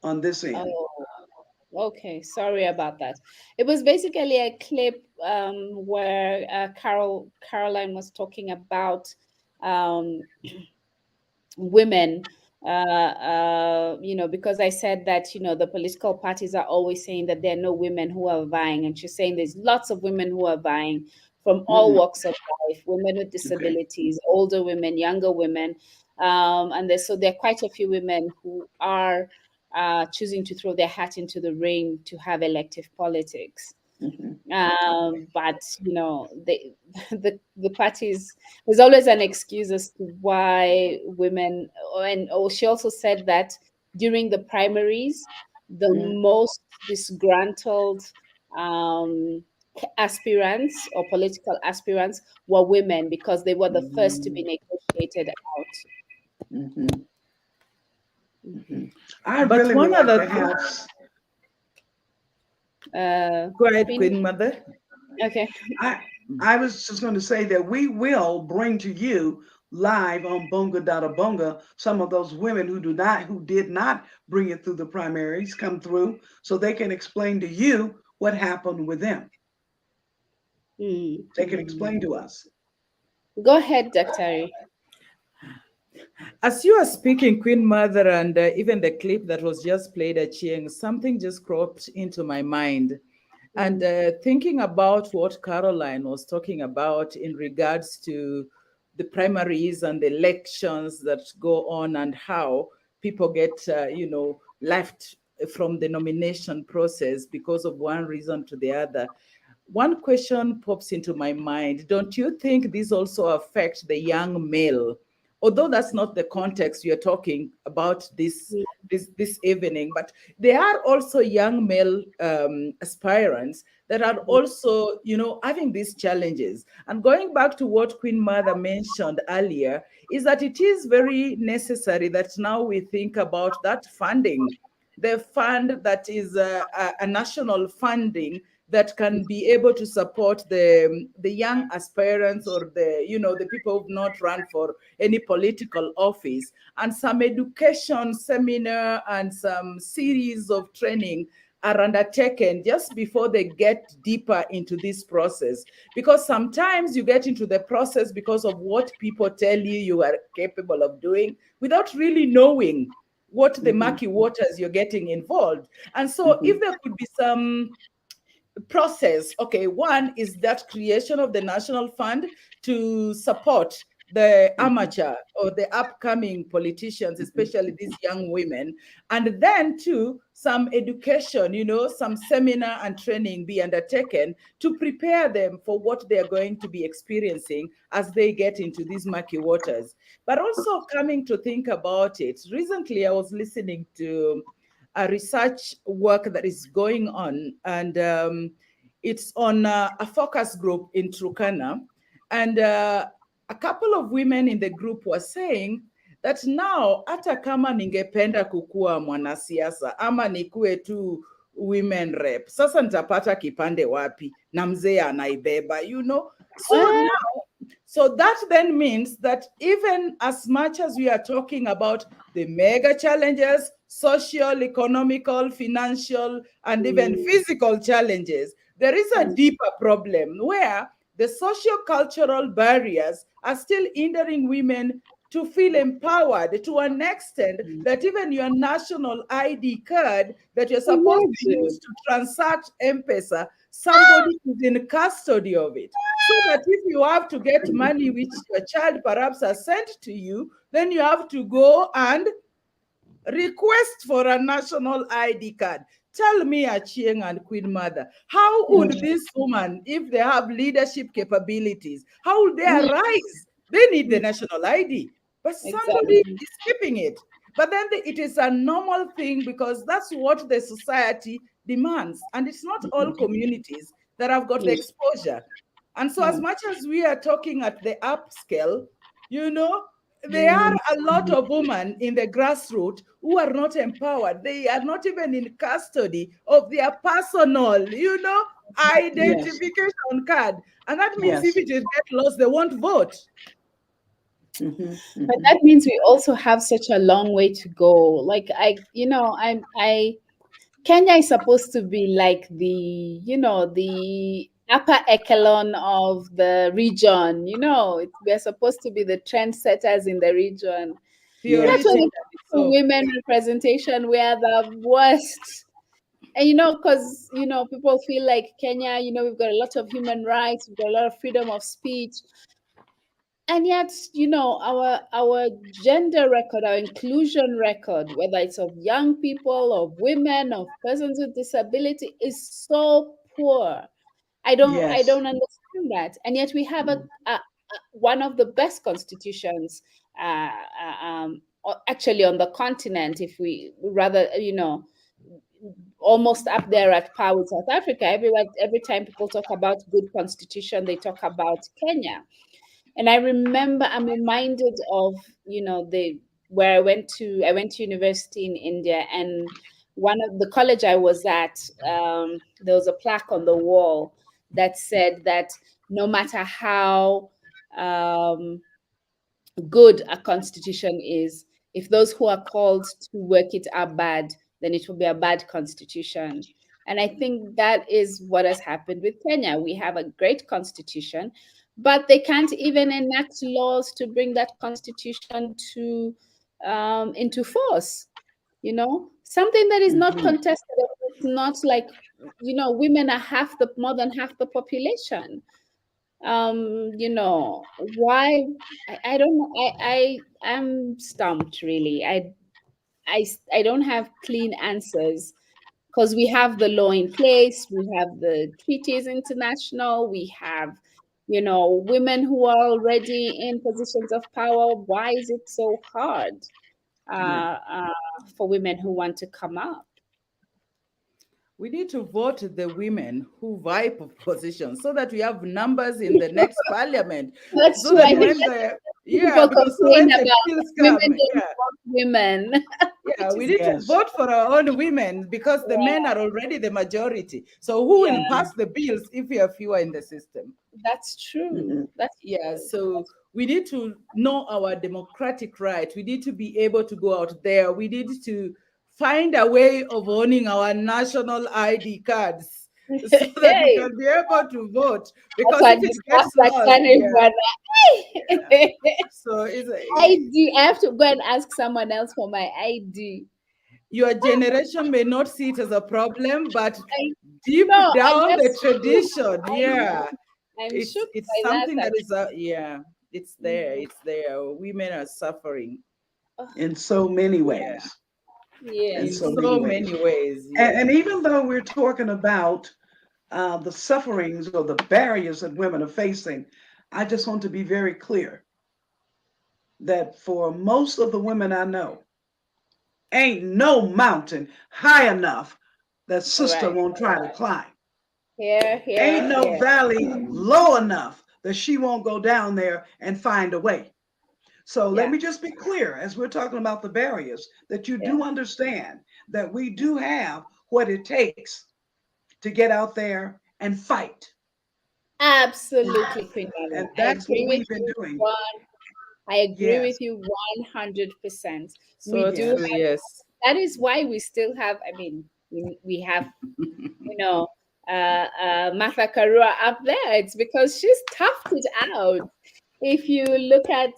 on this end. oh, okay, sorry about that. It was basically a clip where Caroline was talking about um, women. Because I said that the political parties are always saying that there are no women who are vying, and she's saying there's lots of women who are vying from all Mhm. walks of life: women with Okay. disabilities, older women, younger women, and there are quite a few women who are choosing to throw their hat into the ring to have elective politics. Mhm. But they, the parties, there's always an excuse as to why women. And she also said that during the primaries, the Mhm. most disgruntled um, aspirants or political aspirants were women because they were the first to be negotiated out. Mhm. Mhm. I But really would one like other to thing, have. go ahead, Queen. Queen Mother. Okay. I I was just going to say that we will bring to you live on BongaDadaBonga some of those women who did not bring it through the primaries come through, so they can explain to you what happened with them. Mm. They can explain to us. Go ahead, Dr. As you are speaking, Queen Mother, and even the clip that was just played at Chieng, something just cropped into my mind. And thinking about what Caroline was talking about in regards to the primaries and the elections that go on and how people get, left from the nomination process because of one reason to the other. One question pops into my mind. Don't you think this also affects the young male? Although that's not the context you're talking about this evening, but there are also young male aspirants that are also, having these challenges. And going back to what Queen Mother mentioned earlier, is that it is very necessary that now we think about that funding, the fund that is a national funding that can be able to support the young aspirants, or the people who've not run for any political office, and some education seminar and some series of training are undertaken just before they get deeper into this process. Because sometimes you get into the process because of what people tell you are capable of doing without really knowing what the murky waters you're getting involved. And so if there could be some process, okay, one is that creation of the national fund to support the amateur or the upcoming politicians, especially these young women. And then two, some education, some seminar and training be undertaken to prepare them for what they're going to be experiencing as they get into these murky waters. But also, coming to think about it, recently I was listening to a research work that is going on, and it's on a focus group in Turkana. And a couple of women in the group were saying that now, hata kama ningependa kukua mwanasiasa ama nikuwe tu women rep, sasa nitapata kipande wapi na mzee anaibeba, so that then means that even as much as we are talking about the mega challenges, social, economical, financial, and even physical challenges, there is a deeper problem where the socio-cultural barriers are still hindering women to feel empowered to an extent that even your national ID card that you're supposed to use to transact M-Pesa, somebody is in custody of it. So that if you have to get money which your child perhaps has sent to you, then you have to go and request for a national ID card. Tell me, Achieng and Queen Mother, how would this woman, if they have leadership capabilities, how would they arise? They need the national ID, but somebody is keeping it. But then it is a normal thing because that's what the society demands. And it's not all communities that have got the exposure. And so as much as we are talking at the upscale, there are a lot of women in the grassroots who are not empowered. They are not even in custody of their personal, identification card. And that means if it get lost, they won't vote. But that means we also have such a long way to go. Like Kenya is supposed to be like the upper echelon of the region. We're supposed to be the trendsetters in the region. That's when it comes to women representation, we are the worst. And because people feel like Kenya, we've got a lot of human rights, we've got a lot of freedom of speech. And yet, our gender record, our inclusion record, whether it's of young people, of women, of persons with disability, is so poor. I don't understand that. And yet we have one of the best constitutions, actually on the continent, if we rather, almost up there at par with South Africa. Every time people talk about good constitution, they talk about Kenya. And I'm reminded of, where I went to university in India, and one of the college I was at, there was a plaque on the wall that said that no matter how good a constitution is, if those who are called to work it are bad, then it will be a bad constitution. And I think that is what has happened with Kenya. We have a great constitution, but they can't even enact laws to bring that constitution to into force. Something that is not Mhm. contested. It's not like, women are more than half the population. Why? I don't know. I'm stumped, really. I don't have clean answers, because we have the law in place, we have the treaties international, we have, women who are already in positions of power. Why is it so hard Yeah. for women who want to come up? We need to vote the women who vie for positions so that we have numbers in the next parliament. That's So true. that I think when the, yeah, people because so complain when the about bills women come, don't yeah, vote women, yeah, which we is need to Yes. vote for our own women because the men yeah, are already the majority. So who will yeah, pass the bills if we are fewer in the system? that's true. Mhm. That's Yeah, true. so we need to know our democratic right. We need to be able to go out there. We need to find a way of owning our national ID cards so that we Hey, can be able to vote. that's Because what if it discuss gets that lost, kind of yeah, brother. yeah. So it's ID. I have to go and ask someone else for my ID. your generation may not see it as a problem, but I deep no, I'm down the just shook. tradition, I know. yeah, I'm it's shook it's by that. something that is yeah, it's there, Mhm. it's there. Women are suffering. Oh, In so many Yeah, ways. In in yes. so many so ways. many ways. And Yeah. even though we're talking about the sufferings or the barriers that women are facing, I just want to be very clear that for most of the women I know, ain't no mountain high enough that sister Right. won't try to climb. Here, Ain't here, no here. valley low enough that she won't go down there and find a way. So let Yeah. me just be clear as we're talking about the barriers that you Yeah. do understand that we do have what it takes to get out there and fight. Absolutely, Queen Mother. And I that's what agree with we've been you. doing. I agree Yes, with you 100%. We So do true. yes. have. Yes. That is why we still have. I mean, we have, you know, Martha Karua up there. It's because she's toughed it out. If you look at,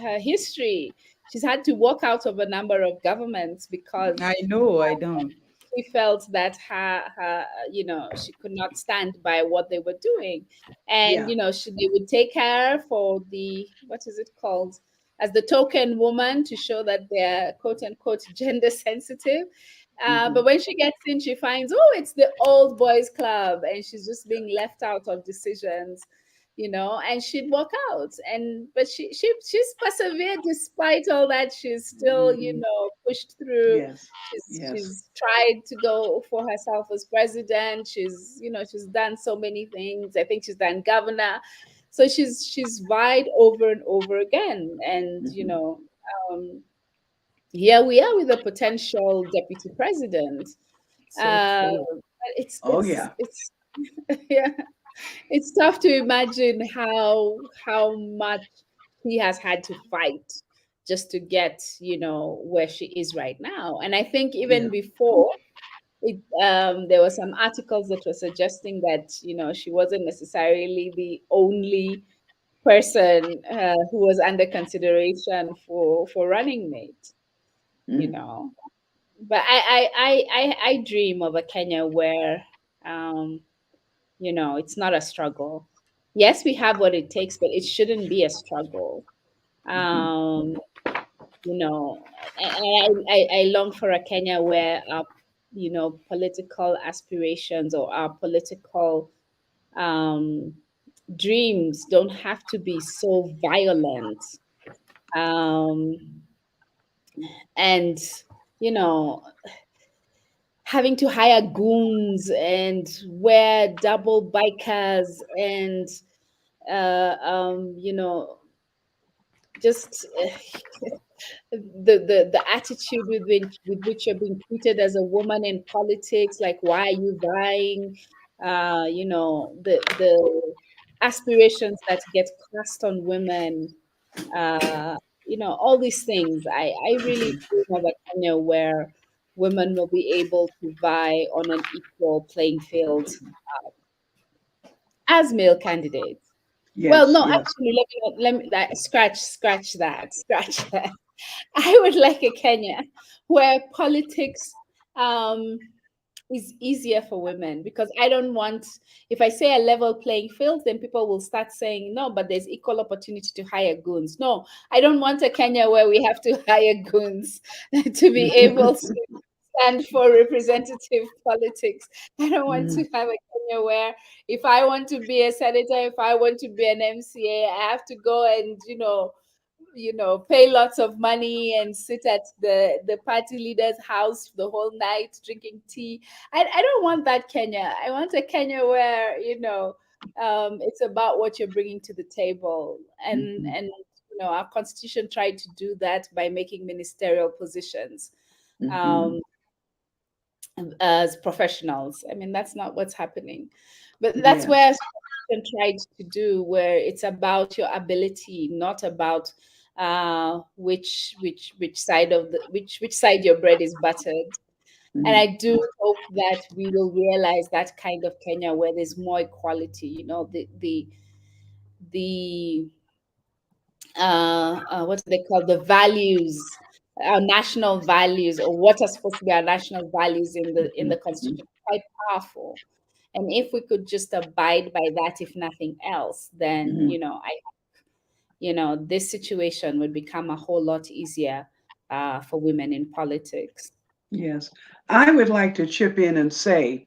her history, she's had to walk out of a number of governments because I know. I know. she felt that she could not stand by what they were doing. And Yeah. they would take her for the, what is it called, as the token woman, to show that they're quote unquote gender sensitive. But Hmm. when she gets in, she finds, oh, it's the old boys club, and she's just being left out of decisions, and she'd walk out. But she's persevered despite all that. She's still, Hmm. pushed through. Yes. Yes. She's tried to go for herself as president. She's done so many things. I think she's done governor. So she's vied over and over again. And Hmm. um, here we are with a potential deputy president. So true. But it's Oh it's yeah. it's yeah, it's tough to imagine how much he has had to fight just to get where she is right now. And I think Yeah. even before it, there were some articles that were suggesting that she wasn't necessarily the only person who was under consideration for running mate. you Mm. know but I dream of a Kenya where um it's not a struggle. Yes, we have what it takes, but it shouldn't be a struggle. Mhm. Um, I long for a Kenya where our, political aspirations or our political um, dreams don't have to be so violent. Um, and, you know, having to hire goons and wear double bikers and just the attitude with which you're being treated as a woman in politics. Like, why are you vying? The aspirations that get cast on women. All these things. I really dream of a Kenya where women will be able to vie on an equal playing field as male candidates. Well, Yes, no, yes. actually, let me scratch that, scratch that. I would like a Kenya where politics um, is easier for women, because I don't want, if I say a level playing field, then people will start saying, no, but there's equal opportunity to hire goons. No, I don't want a Kenya where we have to hire goons to be able to stand for representative politics. I don't want to Mhm. have a Kenya where if I want to be a senator, if I want to be an MCA, I have to go and, pay lots of money and sit at the party leader's house the whole night drinking tea. I don't want that Kenya. I want a Kenya where, it's about what you're bringing to the table. Mhm. And our constitution tried to do that by making ministerial positions Mhm. um, as professionals. I mean, that's not what's happening. But that's Yes. where Constitution tried to do, where it's about your ability, not about which side of the which side your bread is buttered. And Mhm. I do hope that we will realize that kind of Kenya where there's more equality. The what do they call, the values, our national values, or what are supposed to be our national values in the Mhm. constitution, quite powerful. And if we could just abide by that, if nothing else, then Mhm. this situation would become a whole lot easier for women in politics. Yes. I would like to chip in and say,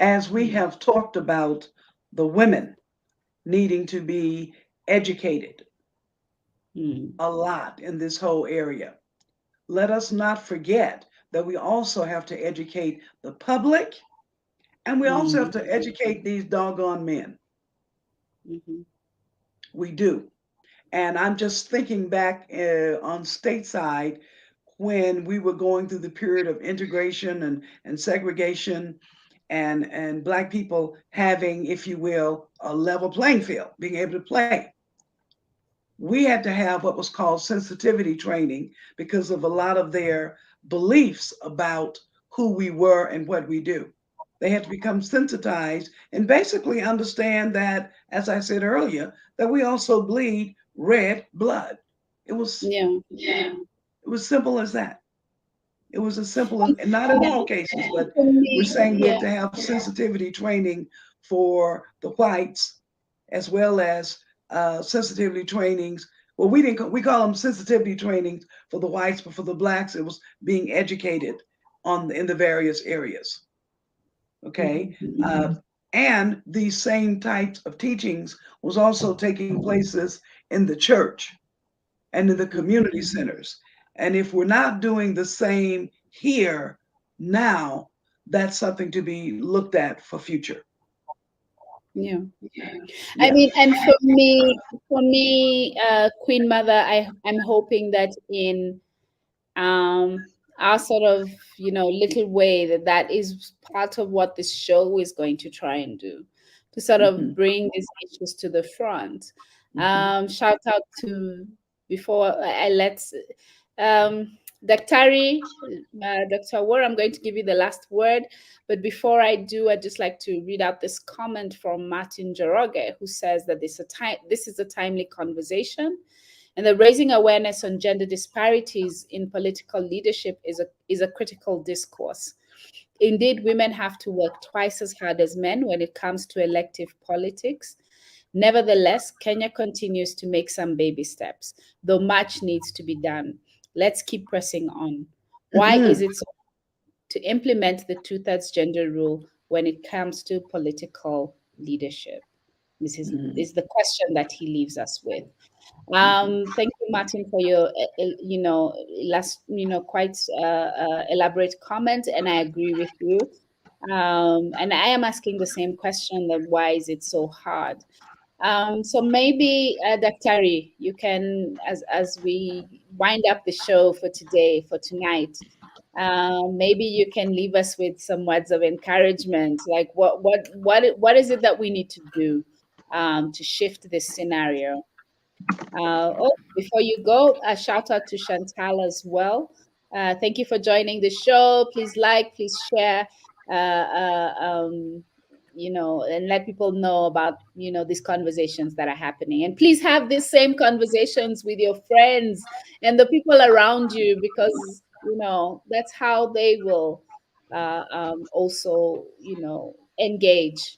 as we Mm, have talked about the women needing to be educated mm, a lot in this whole area, let us not forget that we also have to educate the public, and we also have mm, to educate these doggone men. mhm, We do. And I'm just thinking back on stateside when we were going through the period of integration and segregation and Black people having, if you will, a level playing field, being able to play. We had to have what was called sensitivity training because of a lot of their beliefs about who we were and what we do. They had to become sensitized and basically understand that, as I said earlier, that we also bleed red blood. It was yeah. it was simple as that. It was as simple as, and not in Yeah, all cases, but for we're me, saying we have yeah. to have sensitivity training for the whites as well as sensitivity trainings. Well, we call them sensitivity trainings for the whites, but for the blacks, it was being educated in the various areas. Okay, Mhm. and these same types of teachings was also taking places in the church and in the community centers. And if we're not doing the same here now, that's something to be looked at for future. Yeah. I Yeah. mean, and for me, Queen Mother, I'm hoping that in our sort of little way, that is part of what this show is going to try and do, to sort of Mhm. bring these issues to the front. Mhm. Shout out to, before I let Daktari, Dr. War, I'm going to give you the last word. But before I do, I'd just like to read out this comment from Martin Jaroge, who says that this is a timely conversation, and that raising awareness on gender disparities in political leadership is a critical discourse. Indeed, women have to work twice as hard as men when it comes to elective politics. Nevertheless, Kenya continues to make some baby steps, though much needs to be done. Let's keep pressing on. Why is Mhm. it so to implement the two-thirds gender rule when it comes to political leadership? This Mhm. is the question that he leaves us with. Mhm. Thank you, Martin, for your, last, quite elaborate comment, and I agree with you. And I am asking the same question: that why is it so hard? So maybe, Daktari, you can, as we wind up the show for today, for tonight, maybe you can leave us with some words of encouragement. Like, what is it that we need to do to shift this scenario? Before you go, a shout out to Chantal as well. Thank you for joining the show. Please like, please share. Uh, uh, um, and let people know about, these conversations that are happening. And please have these same conversations with your friends and the people around you, because, that's how they will also, engage.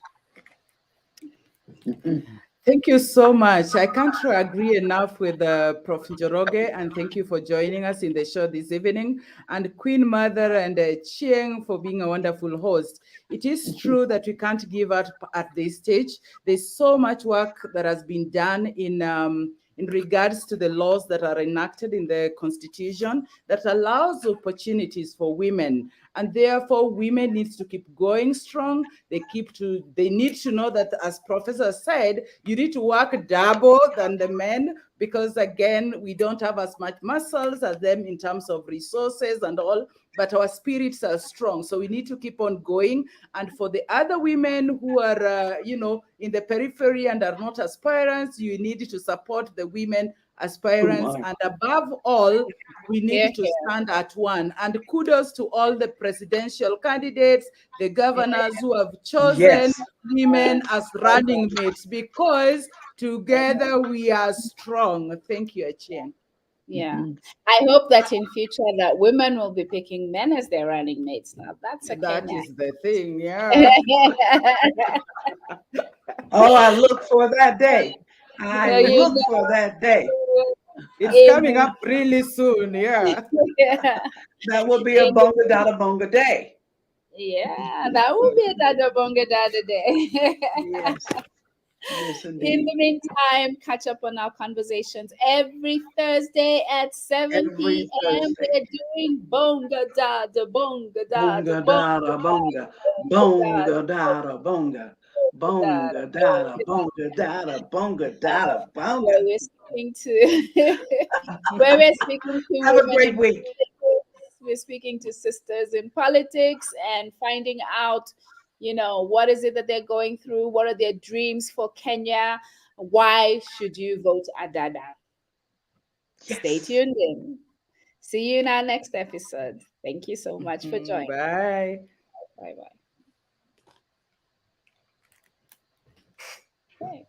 Thank you so much. I can't agree enough with Prof. Njoroge, and thank you for joining us in the show this evening, and Queen Mother and Chieng for being a wonderful host. It is true that we can't give up at this stage. There's so much work that has been done in regards to the laws that are enacted in the Constitution that allows opportunities for women. And therefore, women need to keep going strong. They need to know that, as Professor said, you need to work double than the men, because again, we don't have as much muscles as them in terms of resources and all, but our spirits are strong. So we need to keep on going. And for the other women who are, in the periphery and are not aspirants, you need to support the women aspirants. And above all, we need to stand at one. And kudos to all the presidential candidates, the governors who have chosen women as running mates, because together we are strong. Thank you, Achien. Yeah. I hope that in future that women will be picking men as their running mates now. That's a That Kenya. is the thing, yeah. Oh, I look for that day. I look for that day. It's coming up really soon, yeah. That will be a BongaDadaBonga day. Yeah, that will be a BongaDada day. Yes. Yes, In indeed. the meantime, catch up on our conversations every Thursday at 7 Every p.m. Thursday. We're doing BongaDadaBonga. BongaDadaBonga. BongaDadaBonga. BongaDadaBonga. Where we're speaking to where we're speaking to Have a women great in week. politics, we're speaking to sisters in politics and finding out, what is it that they're going through, what are their dreams for Kenya, why should you vote Adada? Stay Yes. tuned in. See you in our next episode. Thank you so much for joining. Bye. Bye bye. Okay.